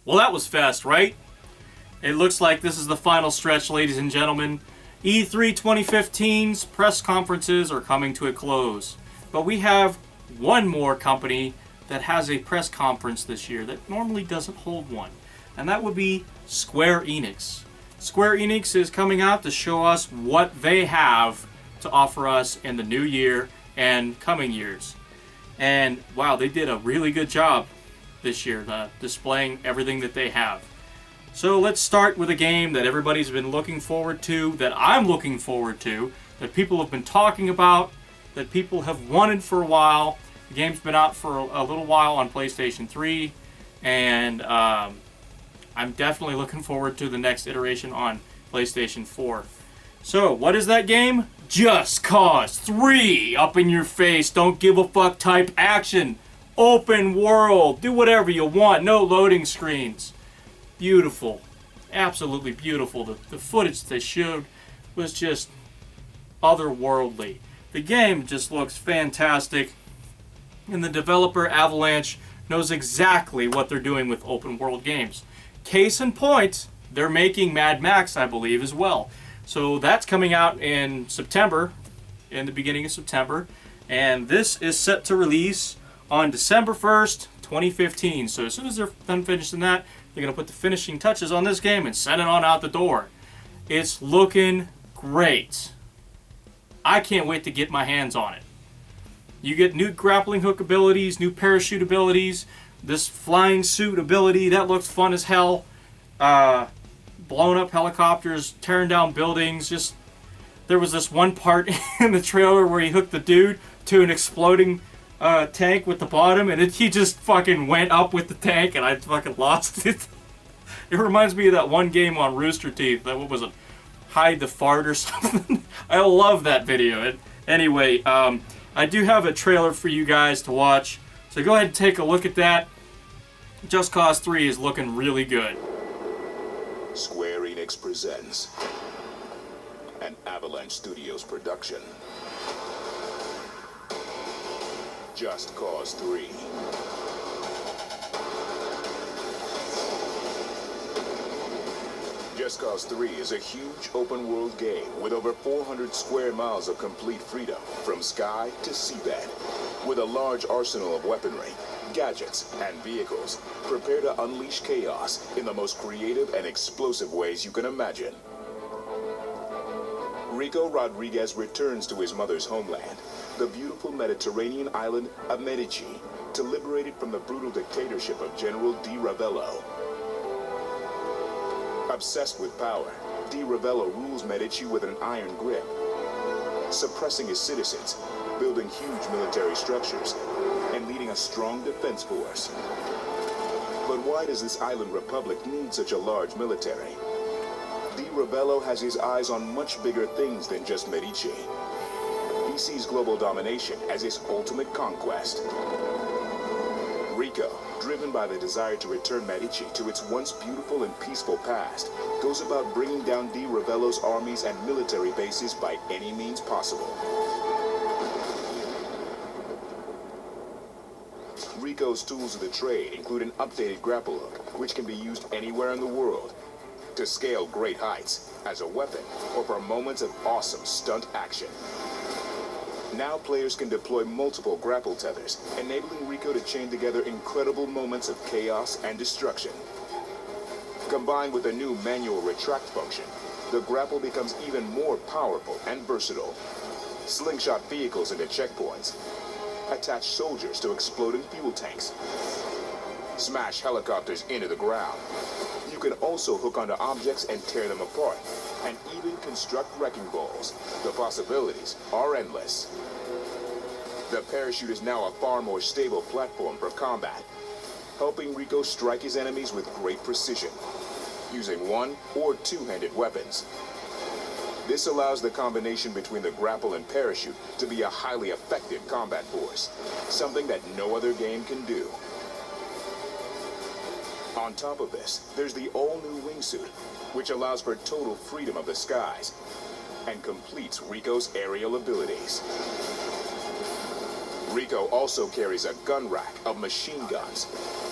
Well, that was fast, right? It looks like this is the final stretch, ladies and gentlemen. E3 2015's press conferences are coming to a close. But we have one more company that has a press conference this year that normally doesn't hold one. And that would be Square Enix. Square Enix is coming out to show us what they have to offer us in the new year and coming years. And wow, they did a really good job this year displaying everything that they have. So let's start with a game that everybody's been looking forward to, that I'm looking forward to, that people have been talking about, that people have wanted for a while. The game's been out for a little while on PlayStation 3, and I'm definitely looking forward to the next iteration on PlayStation 4. So, what is that game? Just Cause 3! Up in your face, don't give a fuck type action. Open world, do whatever you want, no loading screens. Beautiful. Absolutely beautiful. The footage they showed was just otherworldly. The game just looks fantastic. And the developer, Avalanche, knows exactly what they're doing with open world games. Case in point, they're making Mad Max, I believe, as well. So that's coming out in September, in the beginning of September. And this is set to release on December 1st, 2015. So as soon as they're done finishing that, they're going to put the finishing touches on this game and send it on out the door. It's looking great. I can't wait to get my hands on it. You get new grappling hook abilities, new parachute abilities, this flying suit ability, that looks fun as hell. Blowing up helicopters, tearing down buildings. Just there was this one part in the trailer where he hooked the dude to an exploding tank with the bottom, and he just fucking went up with the tank, and I fucking lost it. It reminds me of that one game on Rooster Teeth, that what was it, Hide the Fart or something. I love that video. Anyway, I do have a trailer for you guys to watch, so go ahead and take a look at that. Just Cause 3 is looking really good. Square Enix presents an Avalanche Studios production. Just Cause 3. Just Cause 3 is a huge open-world game with over 400 square miles of complete freedom from sky to seabed. With a large arsenal of weaponry, gadgets, and vehicles, prepare to unleash chaos in the most creative and explosive ways you can imagine. Rico Rodriguez returns to his mother's homeland, the beautiful Mediterranean island of Medici, to liberate it from the brutal dictatorship of General Di Ravello. Obsessed with power, Di Ravello rules Medici with an iron grip, suppressing his citizens, building huge military structures, and leading a strong defense force. But why does this island republic need such a large military? Di Ravello has his eyes on much bigger things than just Medici. He sees global domination as his ultimate conquest. Rico, driven by the desire to return Medici to its once beautiful and peaceful past, goes about bringing down Di Ravello's armies and military bases by any means possible. Rico's tools of the trade include an updated grapple hook, which can be used anywhere in the world, to scale great heights, as a weapon, or for moments of awesome stunt action. Now players can deploy multiple grapple tethers, enabling Rico to chain together incredible moments of chaos and destruction. Combined with a new manual retract function, the grapple becomes even more powerful and versatile. Slingshot vehicles into checkpoints, attach soldiers to exploding fuel tanks, smash helicopters into the ground. You can also hook onto objects and tear them apart, and even construct wrecking balls. The possibilities are endless. The parachute is now a far more stable platform for combat, helping Rico strike his enemies with great precision, using one- or two-handed weapons. This allows the combination between the grapple and parachute to be a highly effective combat force, something that no other game can do. On top of this, there's the all-new wingsuit, which allows for total freedom of the skies and completes Rico's aerial abilities. Rico also carries a gun rack of machine guns,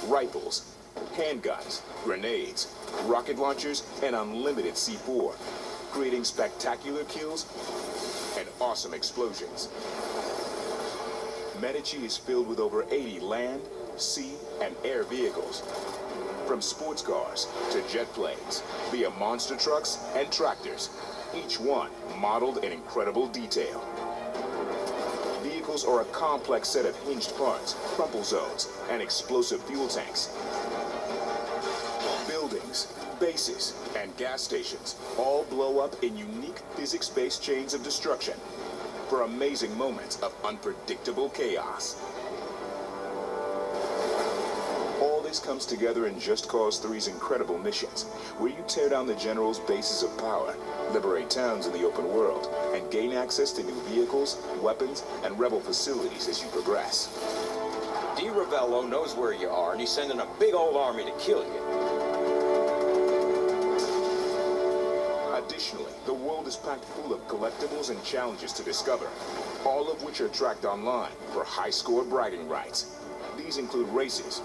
rifles, handguns, grenades, rocket launchers, and unlimited C4, creating spectacular kills and awesome explosions. Medici is filled with over 80 land, sea, and air vehicles. From sports cars to jet planes, via monster trucks and tractors, each one modeled in incredible detail. Vehicles are a complex set of hinged parts, crumple zones, and explosive fuel tanks. Buildings, bases, and gas stations all blow up in unique physics-based chains of destruction for amazing moments of unpredictable chaos. All this comes together in Just Cause 3's incredible missions, where you tear down the General's bases of power, liberate towns in the open world, and gain access to new vehicles, weapons, and rebel facilities as you progress. D. Ravello knows where you are, and he's sending a big old army to kill you. Additionally, the world is packed full of collectibles and challenges to discover, all of which are tracked online for high-score bragging rights. These include races,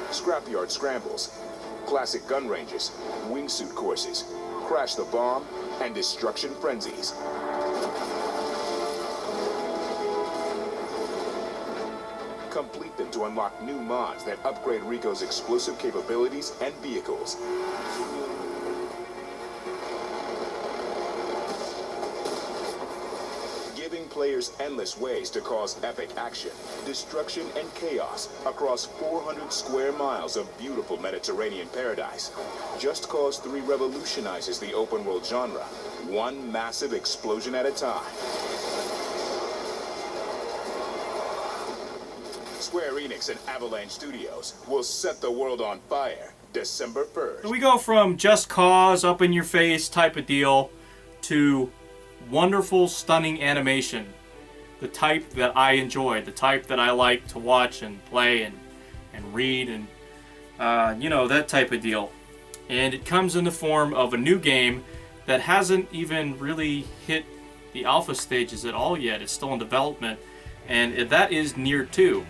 scrapyard scrambles, classic gun ranges, wingsuit courses, crash the bomb, and destruction frenzies. Complete them to unlock new mods that upgrade Rico's explosive capabilities and vehicles. Giving players endless ways to cause epic action, destruction, and chaos across 400 square miles of beautiful Mediterranean paradise. Just Cause 3 revolutionizes the open world genre, one massive explosion at a time. Square Enix and Avalanche Studios will set the world on fire December 1st. We go from Just Cause, up in your face type of deal, to wonderful, stunning animation. The type that I enjoy, the type that I like to watch and play and read and, you know, that type of deal. And it comes in the form of a new game that hasn't even really hit the alpha stages at all yet. It's still in development, and that is Nier 2.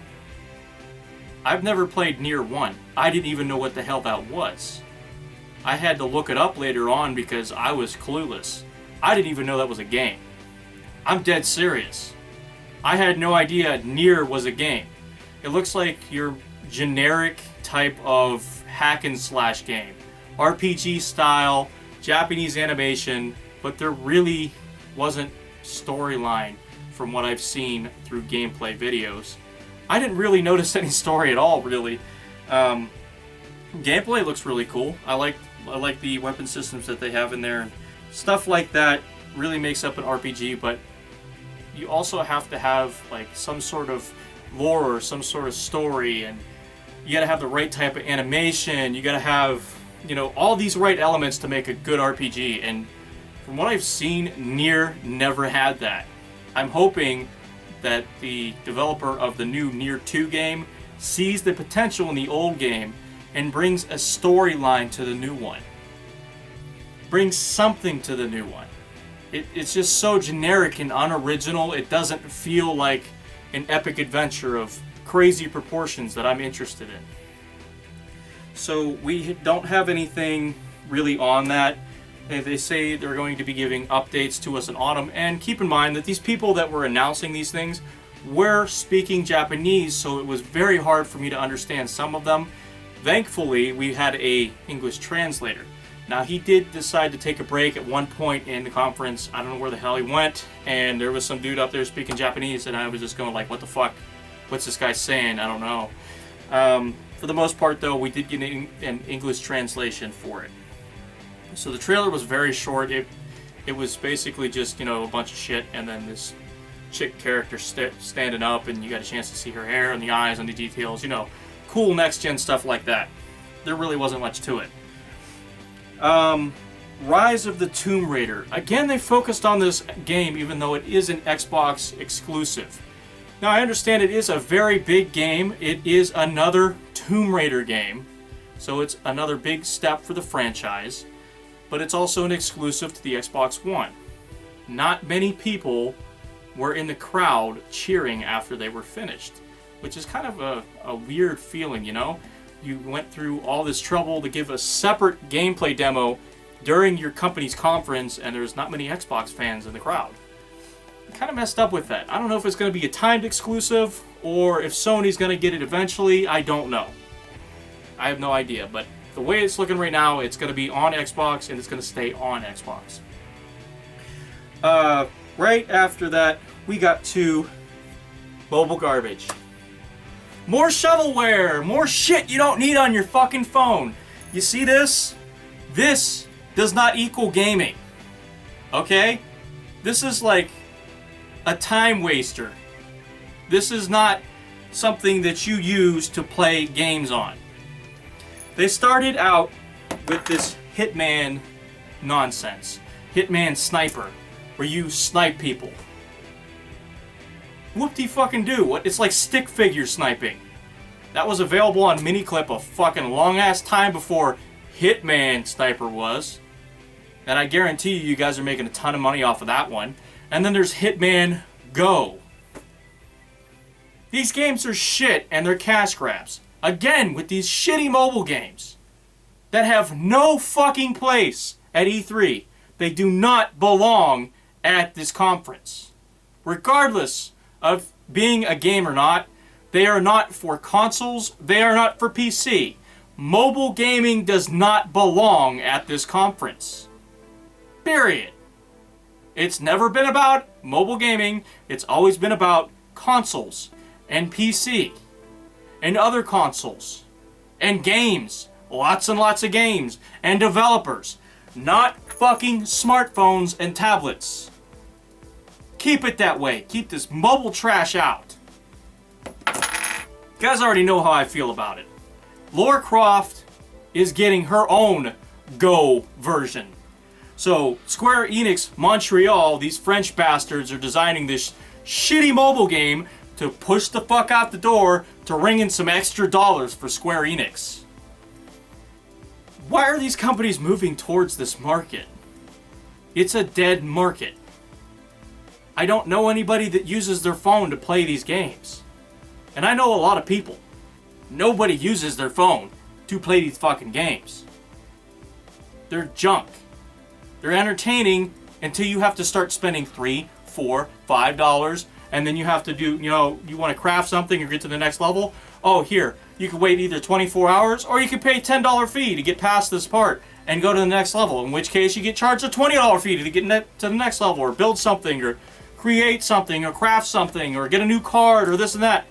I've never played Nier 1. I didn't even know what the hell that was. I had to look it up later on because I was clueless. I didn't even know that was a game. I'm dead serious. I had no idea Nier was a game. It looks like your generic type of hack and slash game. RPG style, Japanese animation, but there really wasn't storyline from what I've seen through gameplay videos. I didn't really notice any story at all, really. Gameplay looks really cool. I like the weapon systems that they have in there. Stuff like that really makes up an RPG, but you also have to have like some sort of lore or some sort of story, and you gotta have the right type of animation. You gotta have, you know, all these right elements to make a good RPG, and from what I've seen, Nier never had that. I'm hoping that the developer of the new Nier 2 game sees the potential in the old game and brings a storyline to the new one. Brings something to the new one. It's just so generic and unoriginal, it doesn't feel like an epic adventure of crazy proportions that I'm interested in. So we don't have anything really on that. They say they're going to be giving updates to us in autumn, and keep in mind that these people that were announcing these things were speaking Japanese, so it was very hard for me to understand some of them. Thankfully, we had a English translator. Now, he did decide to take a break at one point in the conference. I don't know where the hell he went, and there was some dude up there speaking Japanese, and I was just going like, what the fuck? What's this guy saying? I don't know. For the most part, though, we did get an English translation for it. So the trailer was very short. It was basically just, you know, a bunch of shit, and then this chick character standing up, and you got a chance to see her hair and the eyes and the details, you know, cool next-gen stuff like that. There really wasn't much to it. Rise of the Tomb Raider. Again, they focused on this game even though it is an Xbox exclusive. Now, I understand it is a very big game. It is another Tomb Raider game, so it's another big step for the franchise. But it's also an exclusive to the Xbox One. Not many people were in the crowd cheering after they were finished, which is kind of a weird feeling, you know? you went through all this trouble to give a separate gameplay demo during your company's conference, and there's not many Xbox fans in the crowd. Kind of messed up with that. I don't know if it's going to be a timed exclusive or if Sony's going to get it eventually. I don't know. I have no idea, but the way it's looking right now, it's going to be on Xbox and it's going to stay on Xbox. Right after that, we got to mobile garbage. More shovelware, more shit you don't need on your fucking phone. You see this? This does not equal gaming. Okay? This is like a time waster. This is not something that you use to play games on. They started out with this Hitman nonsense. Hitman Sniper, where you snipe people. Whoop-de-fucking-do. What? It's like stick figure sniping. That was available on Miniclip a fucking long-ass time before Hitman Sniper was. And I guarantee you guys are making a ton of money off of that one. And then there's Hitman Go. These games are shit and they're cash grabs. Again, with these shitty mobile games that have no fucking place at E3. They do not belong at this conference. Regardless of being a game or not, they are not for consoles, they are not for PC. Mobile gaming does not belong at this conference. Period. It's never been about mobile gaming, it's always been about consoles and PC and other consoles and games. Lots and lots of games and developers. Not fucking smartphones and tablets. Keep it that way. Keep this mobile trash out. You guys already know how I feel about it. Lara Croft is getting her own Go version. So, Square Enix Montreal, these French bastards, are designing this shitty mobile game to push the fuck out the door to ring in some extra dollars for Square Enix. Why are these companies moving towards this market? It's a dead market. I don't know anybody that uses their phone to play these games. And I know a lot of people. Nobody uses their phone to play these fucking games. They're junk. They're entertaining until you have to start spending $3, $4, $5, and then you have to do, you want to craft something or get to the next level. Oh, here, you can wait either 24 hours or you can pay a $10 fee to get past this part and go to the next level. In which case, you get charged a $20 fee to get to the next level, or build something, or create something, or craft something, or get a new card, or this and that.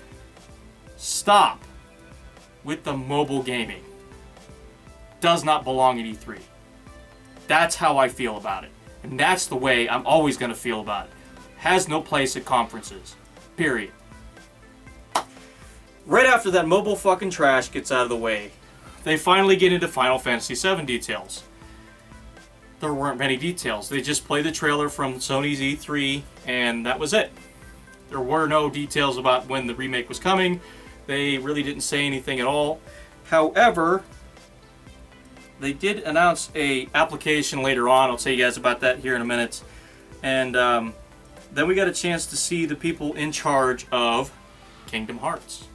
Stop with the mobile gaming. Does not belong at E3. That's how I feel about it. And that's the way I'm always going to feel about it. Has no place at conferences. Period. Right after that mobile fucking trash gets out of the way, they finally get into Final Fantasy VII details. There weren't many details. They just played the trailer from Sony's E3, and that was it. There were no details about when the remake was coming. They really didn't say anything at all. However, they did announce a application later on. I'll tell you guys about that here in a minute. And then we got a chance to see the people in charge of Kingdom Hearts.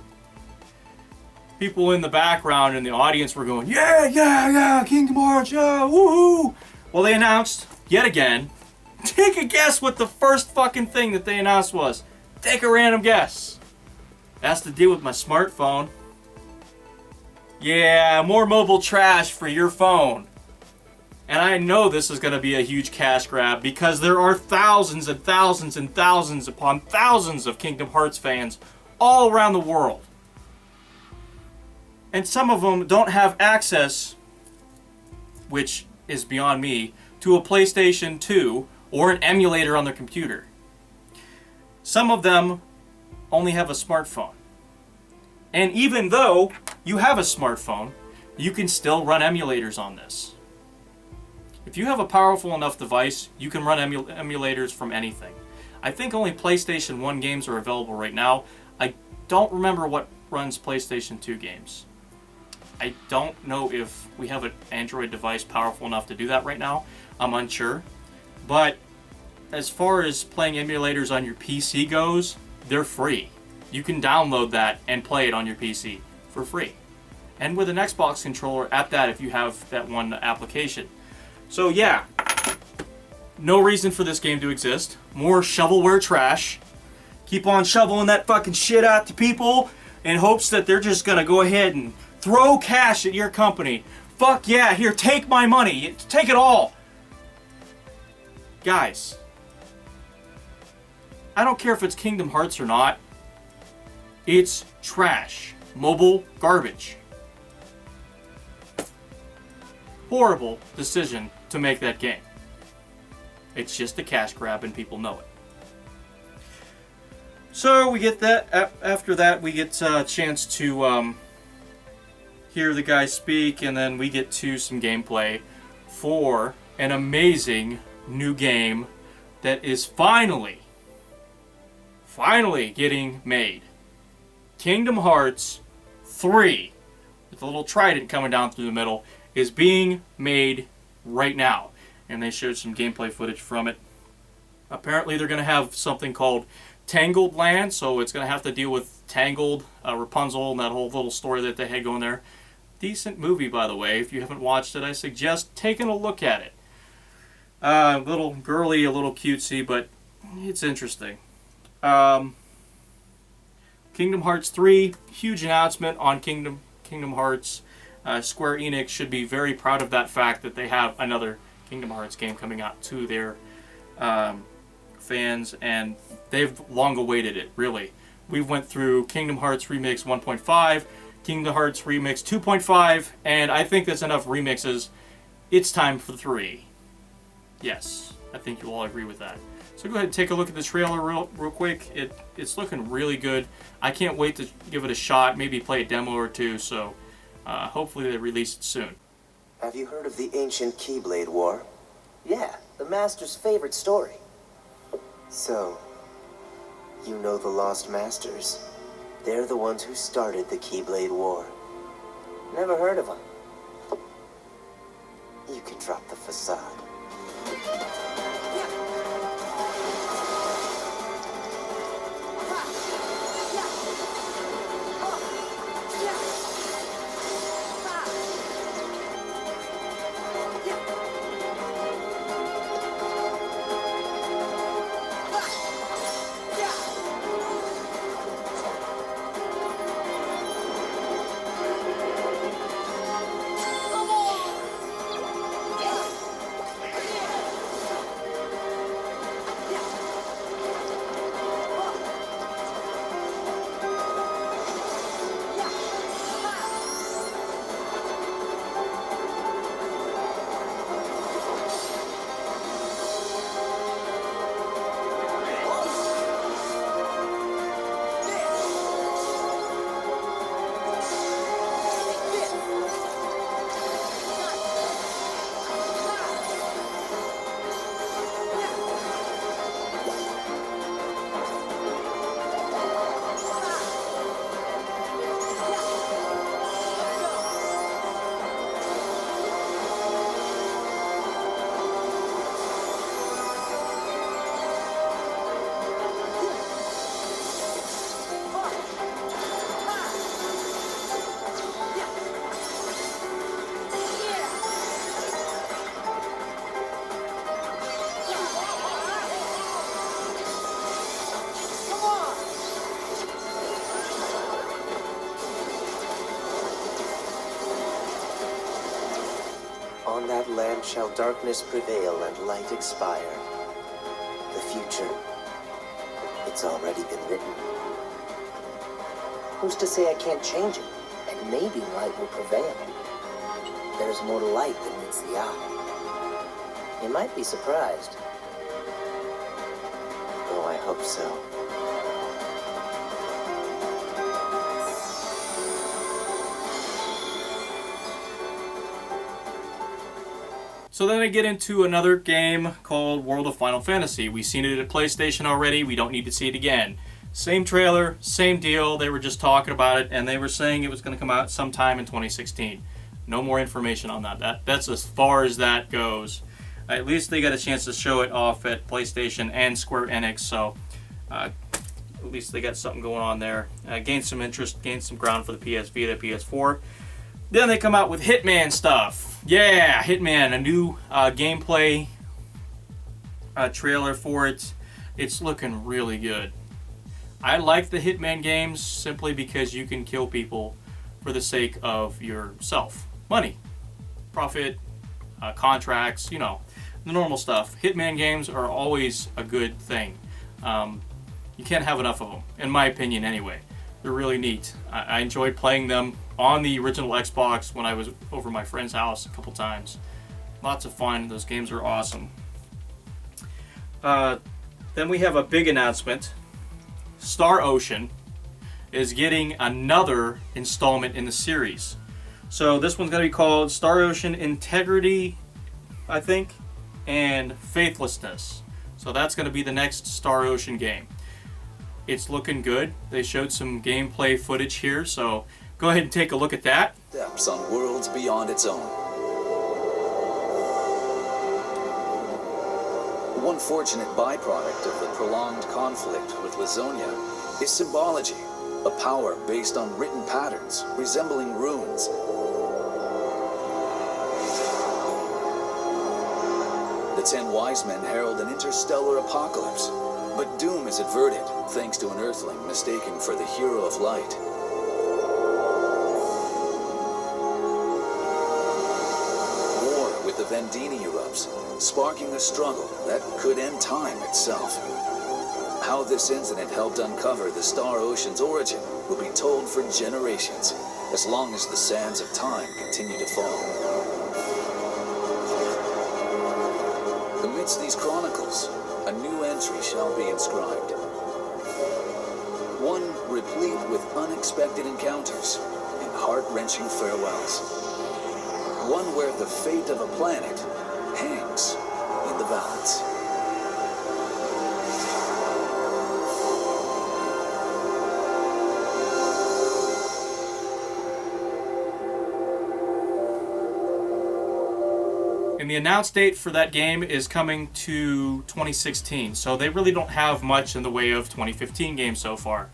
People in the background in the audience were going, yeah, yeah, yeah, Kingdom Hearts, yeah, woohoo! Well, they announced, yet again, take a guess what the first fucking thing that they announced was. Take a random guess. It has to do with my smartphone. Yeah, more mobile trash for your phone. And I know this is going to be a huge cash grab because there are thousands and thousands and thousands upon thousands of Kingdom Hearts fans all around the world. And some of them don't have access, which is beyond me, to a PlayStation 2 or an emulator on their computer. Some of them only have a smartphone. And even though you have a smartphone, you can still run emulators on this. If you have a powerful enough device, you can run emulators from anything. I think only PlayStation 1 games are available right now. I don't remember what runs PlayStation 2 games. I don't know if we have an Android device powerful enough to do that right now. I'm unsure. But as far as playing emulators on your PC goes, they're free. You can download that and play it on your PC for free. and with an Xbox controller at that if you have that one application. So yeah, no reason for this game to exist. More shovelware trash. Keep on shoveling that fucking shit out to people in hopes that they're just gonna go ahead and throw cash at your company. Fuck yeah, here, take my money. Take it all. Guys, I don't care if it's Kingdom Hearts or not. It's trash. Mobile garbage. Horrible decision to make that game. It's just a cash grab and people know it. So we get that. After that, we get a chance to hear the guy speak, and then we get to some gameplay for an amazing new game that is finally getting made. Kingdom Hearts 3, with a little trident coming down through the middle, is being made right now. And they showed some gameplay footage from it. Apparently they're going to have something called Tangled Land, so it's going to have to deal with Tangled, Rapunzel, and that whole little story that they had going there. Decent movie, by the way. If you haven't watched it, I suggest taking a look at it. A little girly, a little cutesy, but it's interesting. Kingdom Hearts 3, huge announcement on Kingdom Hearts. Square Enix should be very proud of that fact that they have another Kingdom Hearts game coming out to their fans, and they've long awaited it, really. We went through Kingdom Hearts Remix 1.5, Kingdom Hearts Remix 2.5, and I think that's enough remixes. It's time for 3. Yes, I think you all agree with that. So go ahead and take a look at the trailer real quick. It's looking really good. I can't wait to give it a shot, maybe play a demo or two, so hopefully they release it soon. Have you heard of the ancient Keyblade War? Yeah, the Master's favorite story. So, you know the Lost Masters. They're the ones who started the Keyblade War. Never heard of them. You can drop the facade. On that land shall darkness prevail and light expire. The future, it's already been written. Who's to say I can't change it? And maybe light will prevail. There's more to light than meets the eye. You might be surprised. Oh, I hope so. So then I get into another game called World of Final Fantasy. We've seen it at PlayStation already. We don't need to see it again. Same trailer, same deal. They were just talking about it, and they were saying it was going to come out sometime in 2016. No more information on that. That's as far as that goes. At least they got a chance to show it off at PlayStation and Square Enix, so at least they got something going on there. Gained some interest, gained some ground for the PS Vita, PS4. Then they come out with Hitman stuff. Yeah, Hitman, a new gameplay trailer for it. It's looking really good. I like the Hitman games simply because you can kill people for the sake of yourself. Money, profit, contracts, you know, the normal stuff. Hitman games are always a good thing. You can't have enough of them, in my opinion anyway. They're really neat. I enjoyed playing them on the original Xbox when I was over my friend's house a couple times. Lots of fun. Those games are awesome. Then we have a big announcement. Star Ocean is getting another installment in the series. So this one's going to be called Star Ocean Integrity, I think, and Faithlessness. So that's going to be the next Star Ocean game. It's looking good. They showed some gameplay footage here, so go ahead and take a look at that. Steps on worlds beyond its own. One fortunate byproduct of the prolonged conflict with Lazonia is symbology, a power based on written patterns resembling runes. The 10 wise men herald an interstellar apocalypse, but doom is averted thanks to an earthling mistaken for the hero of light. War with the Vendini erupts, sparking a struggle that could end time itself. How this incident helped uncover the Star Ocean's origin will be told for generations, as long as the sands of time continue to fall. Amidst these chronicles, a new entry shall be inscribed. One replete with unexpected encounters and heart-wrenching farewells. One where the fate of a planet hangs in the balance. And the announced date for that game is coming to 2016, so they really don't have much in the way of 2015 games so far.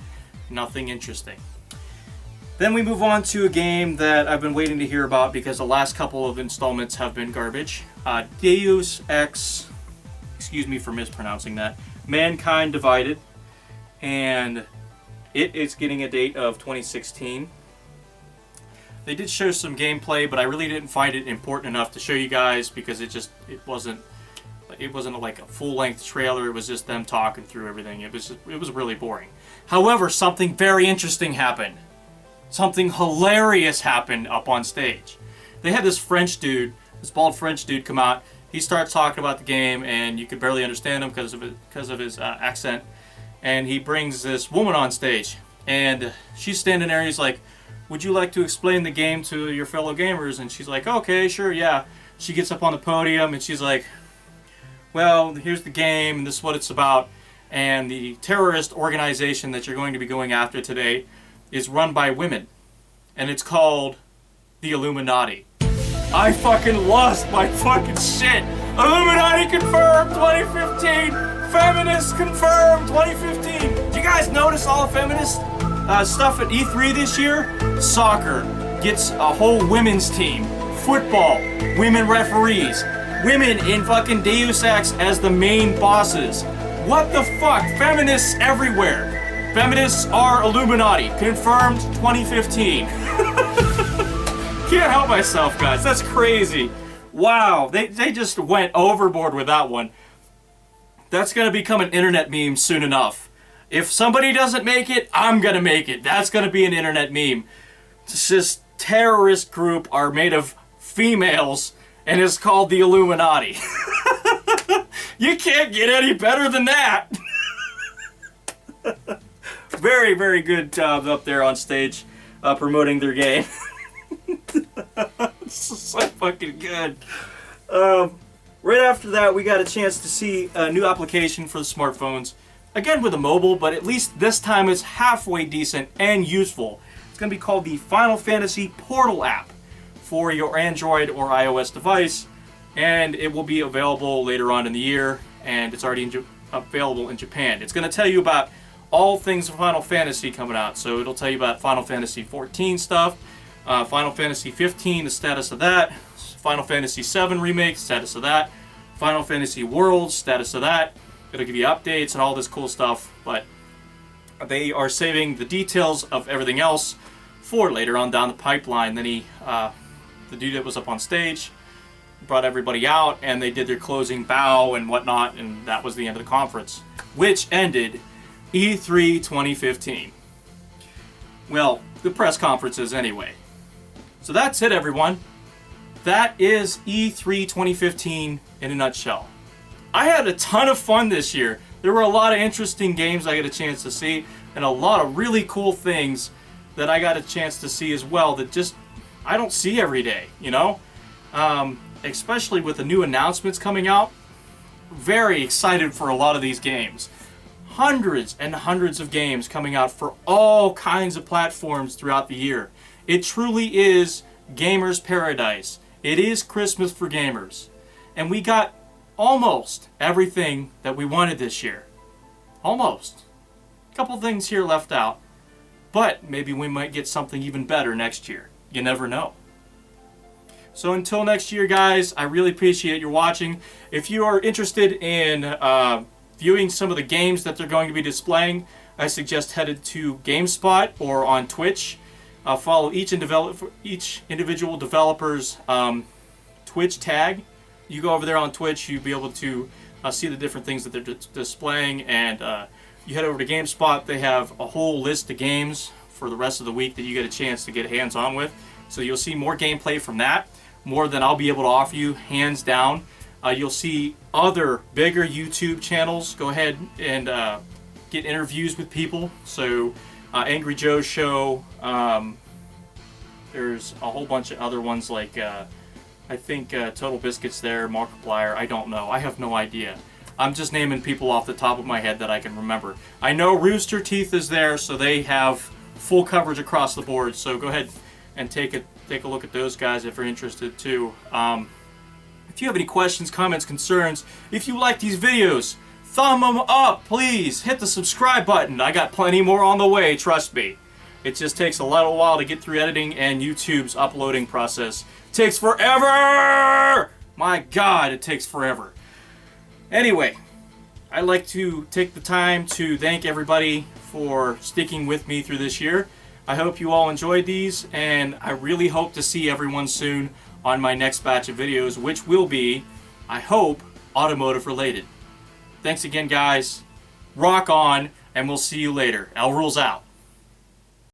Nothing interesting. Then we move on to a game that I've been waiting to hear about because the last couple of installments have been garbage. Deus Ex, excuse me for mispronouncing that, Mankind Divided, and it is getting a date of 2016. They did show some gameplay, but I really didn't find it important enough to show you guys because it wasn't like a full-length trailer. It was just them talking through everything. It was really boring. However, something very interesting happened. Something hilarious happened up on stage. They had this French dude, this bald French dude, come out. He starts talking about the game, and you could barely understand him because of his accent. And he brings this woman on stage, and she's standing there. And he's like, "Would you like to explain the game to your fellow gamers?" And she's like, "Okay, sure, yeah." She gets up on the podium and she's like, "Well, here's the game, and this is what it's about. And the terrorist organization that you're going to be going after today is run by women. And it's called the Illuminati." I fucking lost my fucking shit. Illuminati confirmed 2015. Feminists confirmed 2015. Did you guys notice all the feminist stuff at E3 this year? Soccer gets a whole women's team. Football, women referees. Women in fucking Deus Ex as the main bosses. What the fuck? Feminists everywhere. Feminists are Illuminati. Confirmed 2015. Can't help myself, guys. That's crazy. Wow, they just went overboard with that one. That's gonna become an internet meme soon enough. If somebody doesn't make it, I'm gonna make it. That's gonna be an internet meme. This terrorist group are made of females and is called the Illuminati. You can't get any better than that. Very, very good job up there on stage promoting their game. It's so fucking good. Right after that, we got a chance to see a new application for the smartphones. Again with a mobile, but at least this time it's halfway decent and useful. It's going to be called the Final Fantasy Portal app for your Android or iOS device, and it will be available later on in the year, and it's already available in Japan. It's going to tell you about all things Final Fantasy coming out, so it'll tell you about Final Fantasy 14 stuff, Final Fantasy 15, the status of that. Final Fantasy 7 Remake, status of that. Final Fantasy World, status of that. It'll give you updates and all this cool stuff, but they are saving the details of everything else for later on down the pipeline. Then the dude that was up on stage, brought everybody out, and they did their closing bow and whatnot, and that was the end of the conference, which ended E3 2015. Well, the press conferences anyway. So that's it, everyone. That is E3 2015 in a nutshell. I had a ton of fun this year. There were a lot of interesting games I got a chance to see, and a lot of really cool things that I got a chance to see as well that just I don't see every day, you know? Especially with the new announcements coming out. Very excited for a lot of these games. Hundreds and hundreds of games coming out for all kinds of platforms throughout the year. It truly is gamers' paradise. It is Christmas for gamers. And we got almost everything that we wanted this year. Almost. A couple things here left out. But maybe we might get something even better next year. You never know. So until next year, guys, I really appreciate your watching. If you are interested in viewing some of the games that they're going to be displaying, I suggest headed to GameSpot or on Twitch. Follow each individual developer's Twitch tag. You go over there on Twitch, you'll be able to see the different things that they're displaying, and you head over to GameSpot. They have a whole list of games for the rest of the week that you get a chance to get hands-on with. So you'll see more gameplay from that, more than I'll be able to offer you, hands down. You'll see other bigger YouTube channels go ahead and get interviews with people. So Angry Joe's show, there's a whole bunch of other ones like I think Total Biscuit's there, Markiplier, I don't know, I have no idea. I'm just naming people off the top of my head that I can remember. I know Rooster Teeth is there, so they have full coverage across the board, so go ahead and take a look at those guys if you're interested too. If you have any questions, comments, concerns, if you like these videos, thumb them up, please. Hit the subscribe button. I got plenty more on the way, trust me. It just takes a little while to get through editing, and YouTube's uploading process takes forever! My God, it takes forever. Anyway, I'd like to take the time to thank everybody for sticking with me through this year. I hope you all enjoyed these, and I really hope to see everyone soon on my next batch of videos, which will be, I hope, automotive related. Thanks again, guys. Rock on, and we'll see you later. L rules out.